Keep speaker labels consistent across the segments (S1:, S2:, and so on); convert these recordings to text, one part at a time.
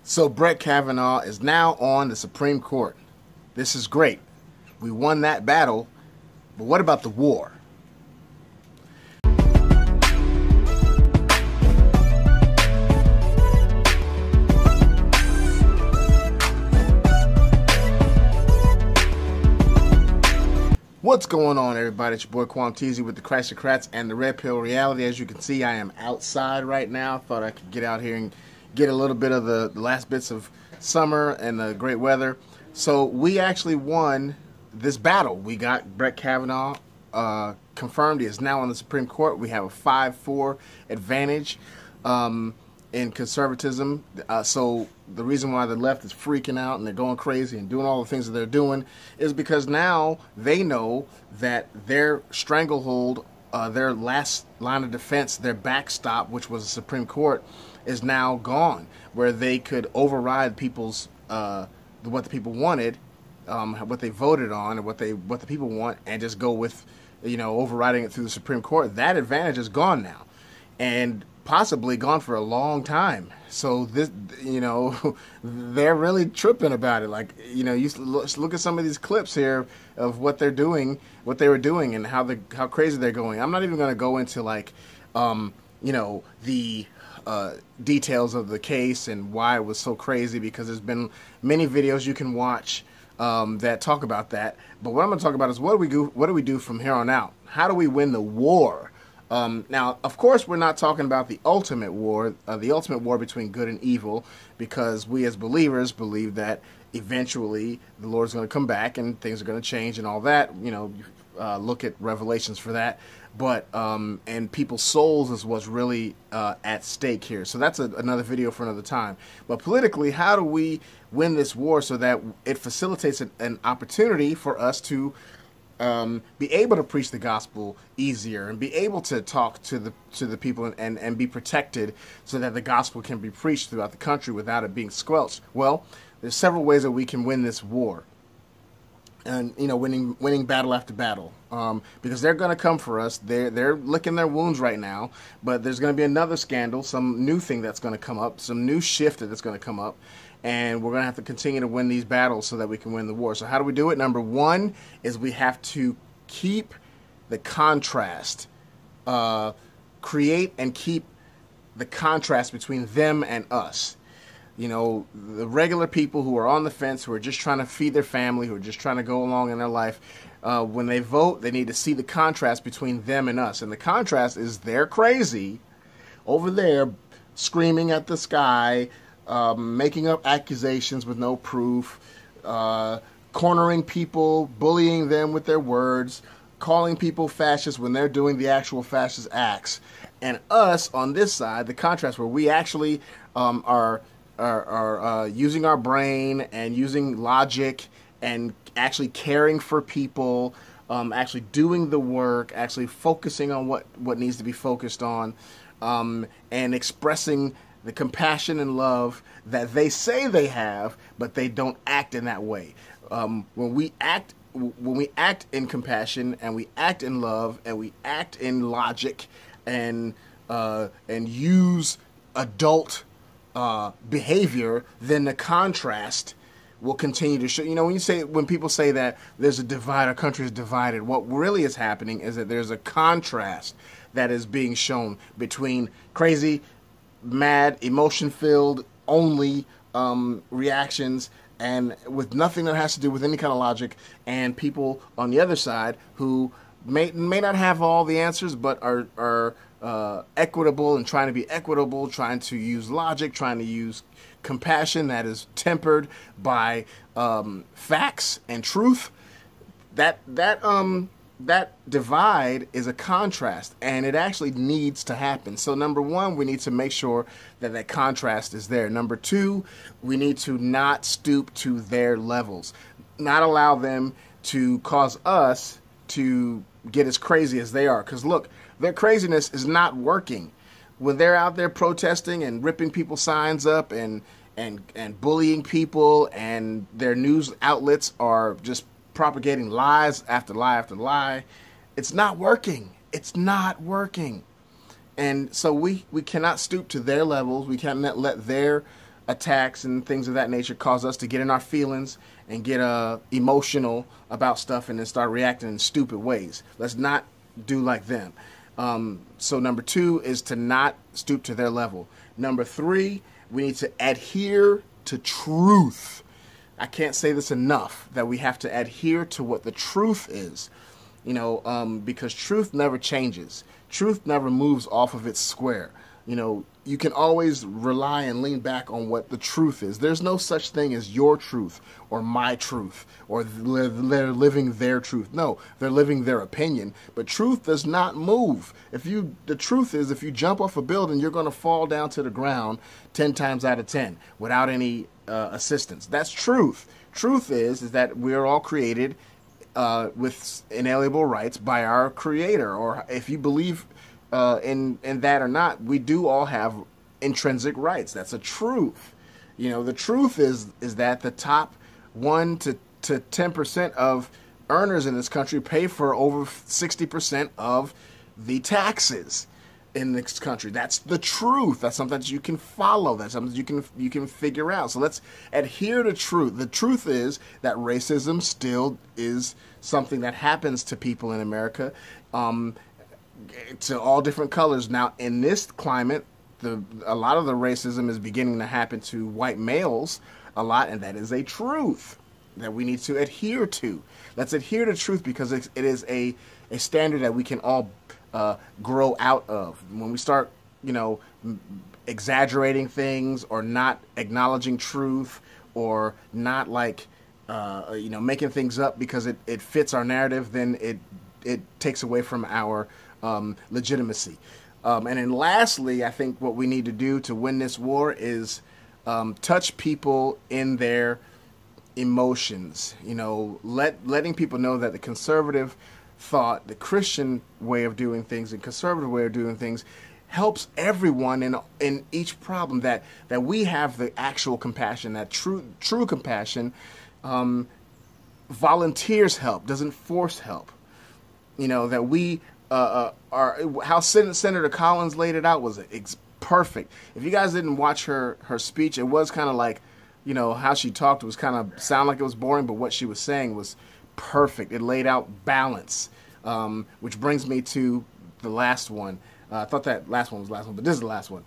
S1: So Brett Kavanaugh is now on the Supreme Court. This is great. We won that battle, but what about the war? What's going on, everybody? It's your boy Quantizi with the Christocrats and the Red Pill Reality. As you can see, I am outside right now. Thought I could get out here and get a little bit of the last bits of summer and the great weather. So we actually won this battle. We got Brett Kavanaugh confirmed. He is now on the Supreme Court. We have a 5-4 advantage in conservatism. So the reason why the left is freaking out and they're going crazy and doing all the things that they're doing is because now they know that their stranglehold, their last line of defense, their backstop, which was the Supreme Court, is now gone, where they could override people's what the people wanted, what they voted on, and what the people want, and just go with, overriding it through the Supreme Court. That advantage is gone now, and possibly gone for a long time. So this, they're really tripping about it. Like, you look at some of these clips here of what they're doing, what they were doing, and how crazy they're going. I'm not even going to go into the details of the case and why it was so crazy, because there's been many videos you can watch that talk about that. But what I'm going to talk about is what do we do from here on out? How do we win the war? Now, of course, we're not talking about the ultimate war between good and evil, because we as believers believe that eventually the Lord's going to come back and things are going to change and all that. Look at Revelations for that. But and people's souls is what's really at stake here. So that's another video for another time. But politically, how do we win this war so that it facilitates an opportunity for us to be able to preach the gospel easier and be able to talk to the people and be protected so that the gospel can be preached throughout the country without it being squelched? Well, there's several ways that we can win this war. And winning battle after battle, because they're going to come for us. They're licking their wounds right now, but there's going to be another scandal, some new thing that's going to come up, some new shift that's going to come up, and we're going to have to continue to win these battles so that we can win the war. So how do we do it? Number one is we have to keep the contrast, create and keep the contrast between them and us. The regular people who are on the fence, who are just trying to feed their family, who are just trying to go along in their life, when they vote, they need to see the contrast between them and us. And the contrast is they're crazy over there, screaming at the sky, making up accusations with no proof, cornering people, bullying them with their words, calling people fascists when they're doing the actual fascist acts. And us on this side, the contrast where we actually are using our brain and using logic and actually caring for people, actually doing the work, actually focusing on what needs to be focused on, and expressing the compassion and love that they say they have, but they don't act in that way. When we act in compassion, and we act in love, and we act in logic, and use adult behavior, then the contrast will continue to show. When people say that there's a divide, our country is divided, what really is happening is that there's a contrast that is being shown between crazy, mad, emotion-filled only reactions, and with nothing that has to do with any kind of logic, and people on the other side who may not have all the answers, but are equitable and trying to be equitable, trying to use logic, trying to use compassion that is tempered by facts and truth. That divide is a contrast, and it actually needs to happen. So number one, we need to make sure that contrast is there. Number two, we need to not stoop to their levels, not allow them to cause us to get as crazy as they are. Because look, their craziness is not working. When they're out there protesting and ripping people's signs up and bullying people, and their news outlets are just propagating lies after lie after lie, it's not working. It's not working. And so we cannot stoop to their levels. We cannot let their attacks and things of that nature cause us to get in our feelings and get emotional about stuff and then start reacting in stupid ways. Let's not do like them. So number 2 is to not stoop to their level. Number 3, we need to adhere to truth. I can't say this enough, that we have to adhere to what the truth is, because truth never changes. Truth never moves off of its square. You can always rely and lean back on what the truth is. There's no such thing as your truth or my truth or they're living their truth. No, they're living their opinion. But truth does not move. The truth is, if you jump off a building, you're going to fall down to the ground 10 times out of 10 without any assistance. That's truth. Truth is that we're all created with inalienable rights by our Creator. Or if you believe in that or not, we do all have intrinsic rights. That's a truth. The truth is that the top 1 to 10% of earners in this country pay for over 60% of the taxes in this country. That's the truth. That's something that you can follow. That's something you can figure out. So let's adhere to truth. The truth is that racism still is something that happens to people in America. To all different colors. Now, in this climate, a lot of the racism is beginning to happen to white males a lot, and that is a truth that we need to adhere to. Let's adhere to truth because it is a standard that we can all grow out of. When we start, exaggerating things or not acknowledging truth or not making things up because it fits our narrative, then it takes away from our legitimacy. And then lastly, I think what we need to do to win this war is touch people in their emotions. Letting people know that the conservative thought, the Christian way of doing things, and conservative way of doing things helps everyone in each problem. That we have the actual compassion, that true compassion. Volunteers help, doesn't force help. That we are how Senator Collins laid it out was perfect. If you guys didn't watch her speech, it was kind of like, how she talked was kind of sound like it was boring, but what she was saying was perfect. It laid out balance, which brings me to the last one. I thought that last one was the last one, but this is the last one.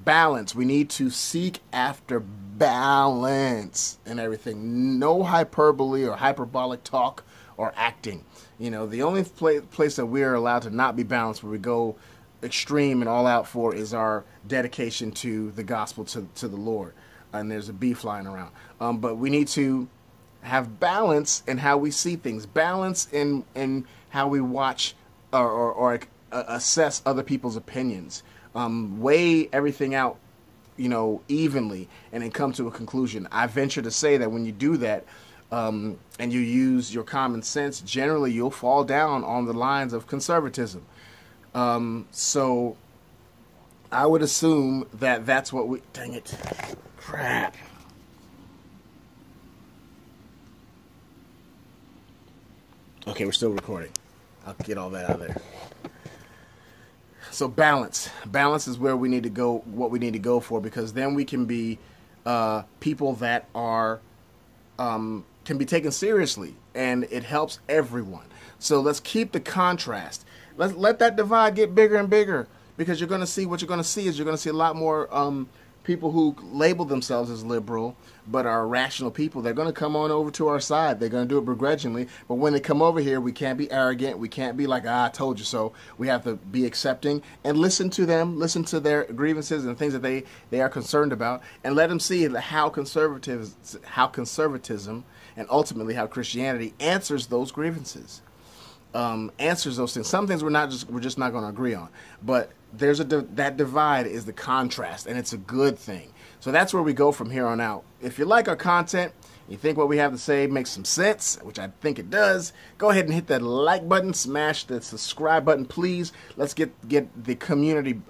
S1: Balance. We need to seek after balance in everything. No hyperbole or hyperbolic talk or acting. The only place that we are allowed to not be balanced, where we go extreme and all out for, is our dedication to the gospel, to the Lord. And there's a bee flying around. But we need to have balance in how we see things, balance in how we watch or assess other people's opinions, weigh everything out, evenly, and then come to a conclusion. I venture to say that when you do that, and you use your common sense, generally you'll fall down on the lines of conservatism. So I would assume that that's what we... Dang it. Crap. Okay, we're still recording. I'll get all that out of there. So balance. Balance is where we need to go, what we need to go for, because then we can be people that are... can be taken seriously, and it helps everyone. So let's keep the contrast. Let's let that divide get bigger and bigger, because you're going to see, what you're going to see is you're going to see a lot more people who label themselves as liberal but are rational people. They're going to come on over to our side. They're going to do it begrudgingly, but when they come over here, we can't be arrogant. We can't be like, I told you so. We have to be accepting and listen to them, listen to their grievances and things that they are concerned about, and let them see how conservatism and ultimately how Christianity answers those grievances, answers those things. Some things we're just not going to agree on, but there's that divide is the contrast, and it's a good thing. So that's where we go from here on out. If you like our content, you think what we have to say makes some sense, which I think it does, go ahead and hit that like button, smash the subscribe button, please. Let's get the community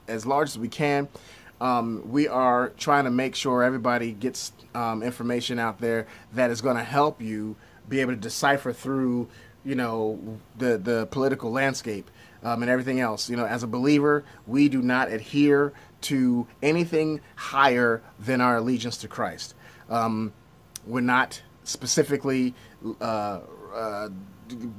S1: as large as we can. We are trying to make sure everybody gets information out there that is going to help you be able to decipher through, the political landscape and everything else. As a believer, we do not adhere to anything higher than our allegiance to Christ. We're not specifically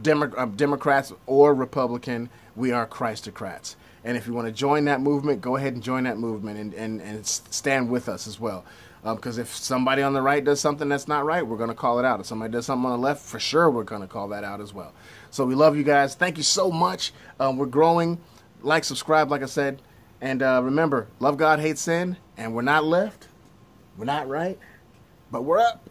S1: Democrats or Republican. We are Christocrats. And if you want to join that movement, go ahead and join that movement and stand with us as well. Because if somebody on the right does something that's not right, we're going to call it out. If somebody does something on the left, for sure we're going to call that out as well. So we love you guys. Thank you so much. We're growing. Like, subscribe, like I said. And remember, love God, hate sin. And we're not left. We're not right. But we're up.